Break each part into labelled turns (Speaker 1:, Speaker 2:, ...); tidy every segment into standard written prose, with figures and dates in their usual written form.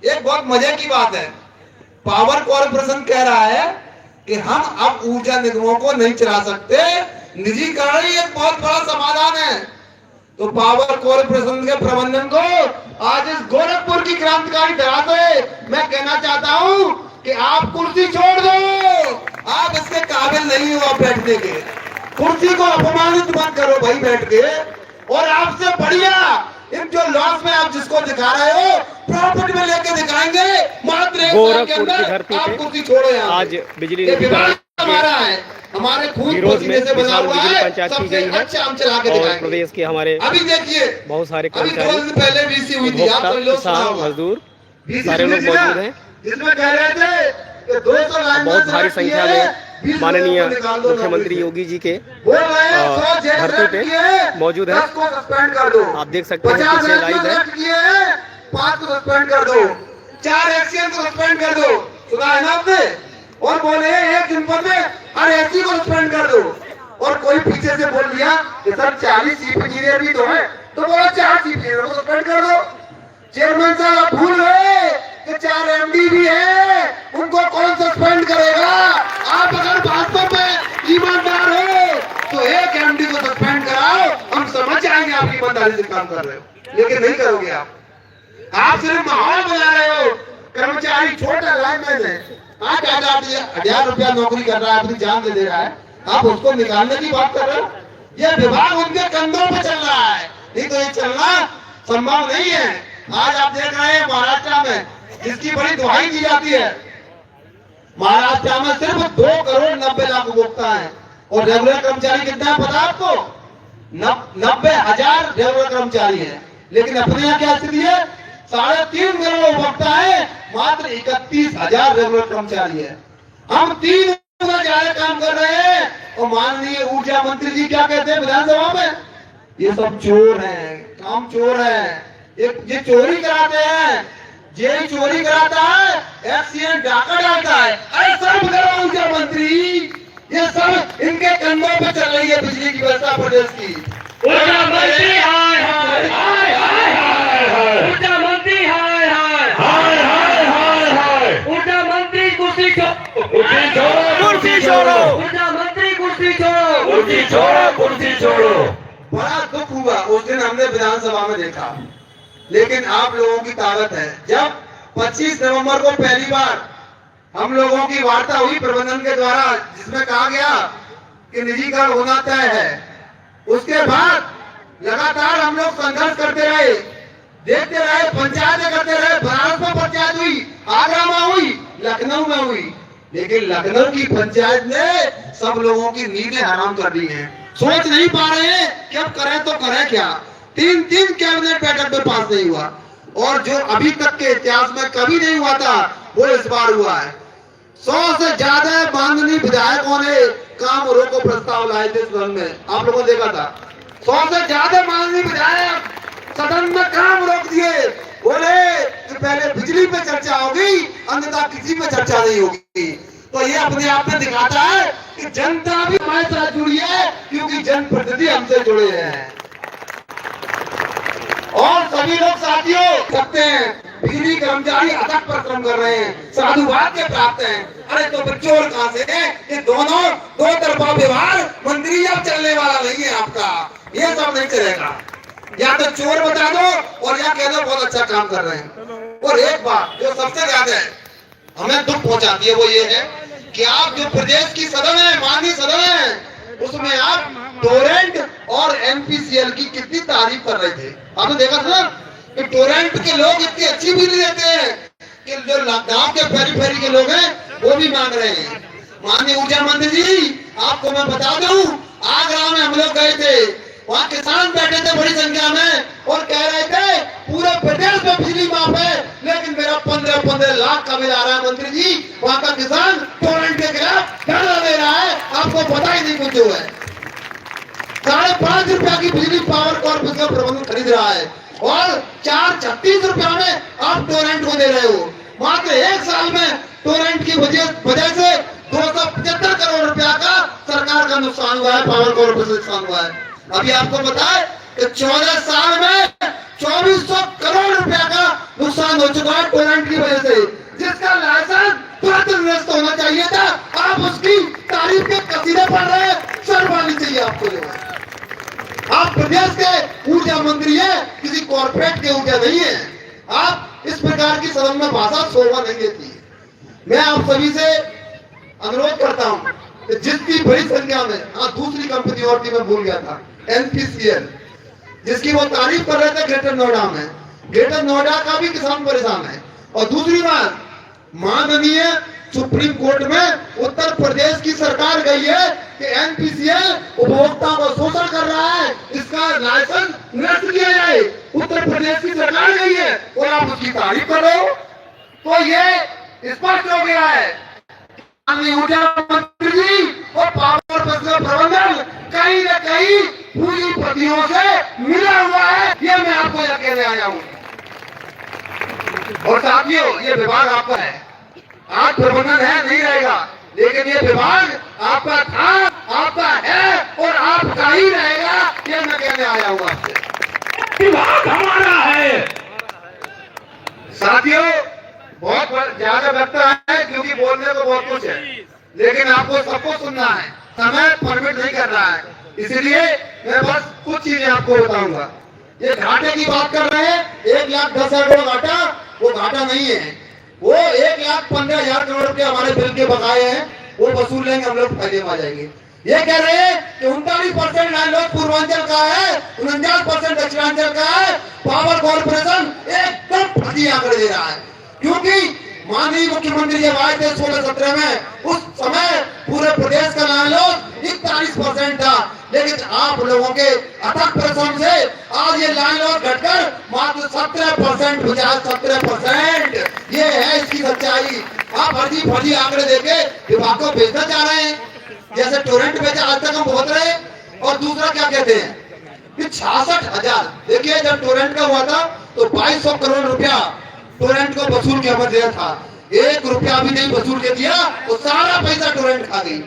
Speaker 1: एक बहुत मजे की बात है, पावर कॉर्पोरेशन कह रहा है कि हम अब ऊर्जा निगमों को नहीं चला सकते, निजीकरण ही एक बहुत बड़ा समाधान है। तो पावर कॉर्पोरेशन के प्रबंधन को आज इस गोरखपुर की क्रांतिकारी धरा से मैं कहना चाहता हूं कि आप कुर्सी छोड़ दो, आप इसके काबिल नहीं हो आप बैठने के। कुर्सी को अपमानित मत करो भाई बैठ के। और आपसे बढ़िया इन जो लॉस में आप जिसको दिखा रहे हो प्रॉफिट में लेके दिखाएंगे मात्र एक साल के अंदर। आप कुर्सी छोड़ो यहाँ
Speaker 2: आज बिजली
Speaker 1: हमारा है, हमारे खून पसीने से बना हुआ है, सबसे अच्छा हम चला के दिखाएंगे।
Speaker 2: प्रदेश के हमारे
Speaker 1: अभी देखिए
Speaker 2: बहुत सारे
Speaker 1: कर्मचारी पहले वीसी हुई थी, आप लोग
Speaker 2: मजदूर सारे लोग मौजूद हैं,
Speaker 1: जिसमें कह रहे थे कि 200
Speaker 2: बहुत भारी संख्या में माननीय मुख्यमंत्री योगी जी के धरती पे मौजूद है। आप देख सकते हैं पीछे लाइव है।
Speaker 1: 5 को सस्पेंड कर दो, 4 एक्सीएन को सस्पेंड कर दो, सुना है ना आपने? और बोले एक जनपद में हर एसी को सस्पेंड कर दो। और कोई पीछे से बोल दिया कि सर 40 चीफ इंजीनियर भी तो है, तो बोला 4 चीफ इंजीनियर को सस्पेंड कर दो। चेयरमैन साहब आप भूल गए कि 4 एमडी भी है, उनको कौन सस्पेंड करेगा? आप अगर वास्तव में ईमानदार हो तो एक एमडी को सस्पेंड कराओ, हम समझ जाएंगे आप ईमानदारी से काम कर रहे हो, लेकिन नहीं करोगे आप सिर्फ माहौल बना रहे हो। कर्मचारी छोटा लाइनमैन है, आज 1000 रुपया नौकरी कर रहा है, अपनी जान दे रहा है, आप उसको निकालने की बात कर रहे हो? यह विभाग उनके कंधों पे चल रहा है, नहीं तो ये चलना संभव नहीं है। आज आप देख रहे हैं महाराष्ट्र में जिसकी बड़ी दुहाई दी जाती है, महाराष्ट्र में सिर्फ 2 करोड़ 90 लाख उपभोक्ता है और रेगुलर कर्मचारी कितना है पता आपको? 90,000 रेगुलर कर्मचारी है। लेकिन अपने यहाँ क्या स्थिति है? 3.5 करोड़ उपभोक्ता है, मात्र 31,000 रेगुलर कर्मचारी है। हम 3 गुना ज्यादा काम कर रहे हैं। और माननीय ऊर्जा मंत्री जी क्या कहते हैं विधानसभा में? ये सब चोर हैं, काम चोर है, ये चोरी कराते हैं, जे चोरी कराता है, एक्सीएन डाका डालता है। अरे सब करो ऊर्जा मंत्री, ये सब इनके कंधों पे चल रही है बिजली की व्यवस्था प्रदेश की।
Speaker 3: ऊर्जा मंत्री हाय हाय हाय हाय हाय, ऊर्जा मंत्री हाय हाय हाय हाय हाय हाय, ऊर्जा मंत्री कुर्सी छोड़ो, कुर्सी छोड़ो, कुर्सी छोड़ो, ऊर्जा मंत्री कुर्सी छोड़ो, कुर्सी छोड़ो, कुर्सी छोड़ो।
Speaker 1: बड़ा दुख हुआ उस दिन हमने विधानसभा में देखा, लेकिन आप लोगों की ताकत है। जब 25 नवंबर को पहली बार हम लोगों की वार्ता हुई प्रबंधन के द्वारा, जिसमें कहा गया कि निजीकरण होना तय है, उसके बाद लगातार हम लोग संघर्ष करते रहे, देखते रहे, पंचायतें करते रहे। बनारस में पंचायत हुई, आगरा में हुई, लखनऊ में हुई, लेकिन लखनऊ की पंचायत ने सब लोगों की नींदें हराम कर दी हैं। सोच नहीं पा रहे हैं कि अब करें तो करें क्या। 3 कैबिनेट बैठक में पास नहीं हुआ, और जो अभी तक के इतिहास में कभी नहीं हुआ था वो इस बार हुआ है। 100 से ज्यादा माननीय विधायकों ने काम रोको प्रस्ताव लाए थे सदन में, आप लोगों ने देखा था। 100 से ज्यादा माननीय विधायक सदन में काम रोक दिए, बोले कि पहले बिजली पे चर्चा होगी, अन्यथा किसी पे चर्चा नहीं होगी। तो ये अपने आप में दिखाता है कि जनता भी हमारे साथ जुड़ी है, क्योंकि जनप्रतिनिधि हमसे जुड़े हैं। और सभी लोग साथियों सकते हैं, बिजली कर्मचारी अथक परिश्रम कर रहे हैं, साधुवाद के प्राप्त हैं। अरे तो फिर चोर कहां से है? ये दोनों 2 तरफा व्यवहार मंत्री अब चलने वाला नहीं है आपका, ये सब नहीं चलेगा। या तो चोर बता दो और या कह दो बहुत अच्छा काम कर रहे हैं। और एक बात जो सबसे ज्यादा हमें दुख पहुंचाती है वो ये है कि आप जो प्रदेश की सदन है, माननीय सदन है, उसमें आप टोरेंट और एमपीसीएल की कितनी तारीफ कर रहे थे। आपने देखा था कि टोरेंट के लोग इतनी अच्छी बिजली देते हैं कि जो गांव के पेरीफेरी के लोग हैं वो भी मांग रहे हैं। माननीय ऊर्जा मंत्री जी, आपको मैं बता दूं, आगरा में हम लोग गए थे, वहाँ किसान बैठे थे बड़ी संख्या में और कह रहे थे पूरे प्रदेश में बिजली माफ है, लेकिन मेरा 15 लाख का बिल आ रहा है मंत्री जी। वहाँ का किसान टोरेंट के खिलाफ धरना दे रहा है, आपको पता ही नहीं कुछ जो है। 5.5 रुपया की बिजली पावर कॉर्पोरेशन का प्रबंधन खरीद रहा है और 436 रुपया में आप टोरेंट को दे रहे हो। मात्र 1 साल में टोरेंट की वजह से 275 करोड़ रुपया का सरकार का नुकसान हुआ है, पावर कॉर्पोरेशन नुकसान हुआ है। अभी आपको पता है कि 14 साल में 2400 करोड़ रुपया का नुकसान हो चुका है टोरेंट की वजह से, जिसका लाइसेंस तुरंत निरस्त होना चाहिए था। आप उसकी तारीफ के कसीदे पढ़ रहे हैं, शर्म आनी चाहिए आपको। जो है आप प्रदेश के ऊर्जा मंत्री है, किसी कॉर्पोरेट के ऊर्जा नहीं है। आप इस प्रकार की सदन में भाषा शोभा नहीं देती। मैं आप सभी से अनुरोध करता हूं कि जितनी बड़ी संख्या में, हाँ दूसरी कंपनी और थी मैं भूल गया था, एनपीसीएल, जिसकी वो तारीफ कर रहे थे ग्रेटर नोएडा में, ग्रेटर नोएडा का भी किसान परेशान है। और दूसरी बात, माननीय सुप्रीम कोर्ट में उत्तर प्रदेश की सरकार गई है कि एनपीसीएल उपभोक्ता को शोषण कर रहा है, इसका लाइसेंस निरस्त किया जाए। उत्तर प्रदेश की सरकार गई है और आप उसकी तारीफ कर रहे हो, तो ये स्पष्ट हो गया है ऊर्जा मंत्री जी और पावर प्रबंधन कहीं न कहीं पूंजीपतियों से मिला हुआ है। ये मैं आपको यह कहने आया हूं। और साथियों, ये विभाग आपका है, आज प्रबंधन है नहीं रहेगा, लेकिन ये विभाग आपका था, आपका है और आपका ही रहेगा। ये मैं कहने आया हूं आपसे,
Speaker 3: विभाग हमारा है।
Speaker 1: साथियों, बहुत ज्यादा लगता है क्योंकि बोलने को बहुत कुछ है, लेकिन आपको सबको सुनना है, समय परमिट नहीं कर रहा है, इसलिए मैं बस कुछ चीजें आपको बताऊंगा। ये घाटे की बात कर रहे हैं, 1,10,000 घाटा, वो घाटा नहीं है, वो 1,15,000 करोड़ रुपए हमारे बिल के बकाए हैं, वो वसूल लेंगे, हम लोग फायदे में आ जाएंगे। ये कह रहे हैं कि 39% लैंड लॉस पूर्वांचल का है, 49% दक्षिणांचल का है। पावर कॉर्पोरेशन एकदम फटी आंकड़े दे रहा है, क्योंकि माननीय मुख्यमंत्री जब आए थे 16-17 में, उस समय पूरे प्रदेश का लैंड लॉस 41% था, लेकिन आप लोगों के अथक परिश्रम से आज ये लैंड लॉस घटकर मात्र 17% बचा, 17%। ये है इसकी सच्चाई। आप फर्जी फर्जी आंकड़े देके विभाग को बेचना चाह रहे हैं, जैसे टोरेंट बेचा आज तक हम भुगत रहे। और दूसरा क्या कहते हैं कि 66,000, देखिए जब टोरेंट का हुआ था तो 2200 करोड़ रुपया टोरेंट को वसूल किया दिया था, 1 रुपया भी नहीं वसूल के दिया, तो सारा पैसा टोरेंट खा गई।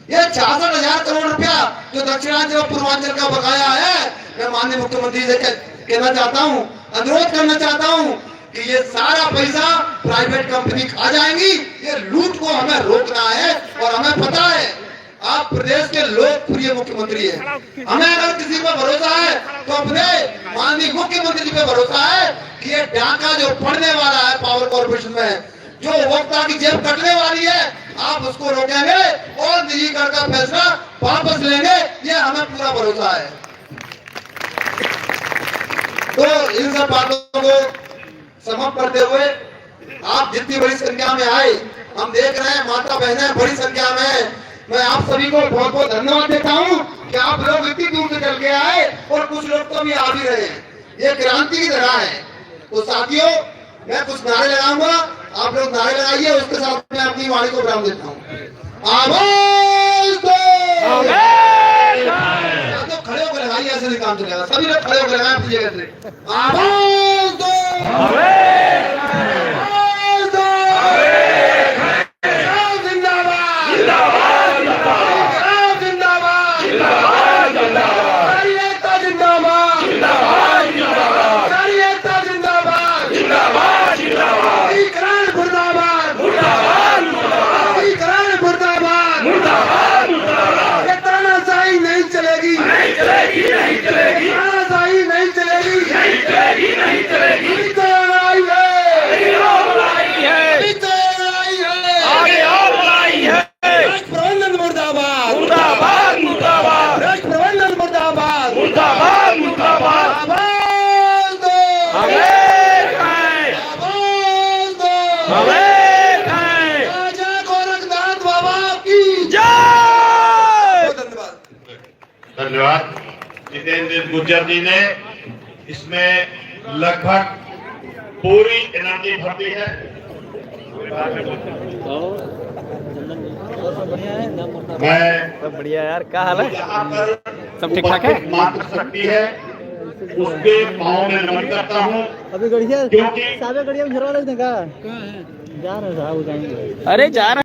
Speaker 1: ये 66,000 करोड़ रुपया जो दक्षिणांचल और पूर्वांचल का बकाया है, मैं माननीय मुख्यमंत्री से कहना चाहता हूँ, अनुरोध करना चाहता हूँ कि ये सारा पैसा प्राइवेट कंपनी खा जाएंगी। ये लूट को हमें रोकना है और हमें पता है आप प्रदेश के लोकप्रिय मुख्यमंत्री हैं। हमें अगर किसी पर भरोसा है तो अपने माननीय मुख्यमंत्री पे भरोसा है कि ये डाका जो पड़ने वाला है पावर कॉर्पोरेशन में, जो उपभोक्ता की जेब कटने वाली है, आप उसको रोकेंगे और निजीकरण का फैसला वापस लेंगे, ये हमें पूरा भरोसा है। तो इन सब बातों को समाप्त करते हुए आप जितनी बड़ी संख्या में आए, हम देख रहे हैं माता बहनें बड़ी संख्या में, मैं आप सभी को बहुत बहुत धन्यवाद देता हूं कि आप लोग इतनी दूर से चल के आए और कुछ लोग तो भी आ भी रहे हैं। ये क्रांति की तरह है। तो साथियों, मैं कुछ नारे लगाऊंगा, आप लोग नारे लगाइए, उसके साथ मैं अपनी वाणी को विराम देता हूँ। आवाज दो, तो खड़े होकर लगाइए, ऐसे नहीं काम चलेगा। सभी लोग खड़े होकर लगाए अपनी जगह से। आवाज दो,
Speaker 4: धन्यवाद। जितेंद्र गुर्जर जी ने इसमें लगभग पूरी एनर्जी भर दी है। मैं
Speaker 2: सब बढ़िया यार, क्या हाल है?
Speaker 4: यहाँ पर
Speaker 2: सब ठीक ठाक है?
Speaker 4: मात्र शक्ति है उसके पाँव में नमन करता हूँ,
Speaker 5: अभी गड़िया
Speaker 4: क्योंकि
Speaker 5: साबे गड़िया में झरवा लगने का जा रहे साहब, जाएंगे।
Speaker 2: अरे जा रहे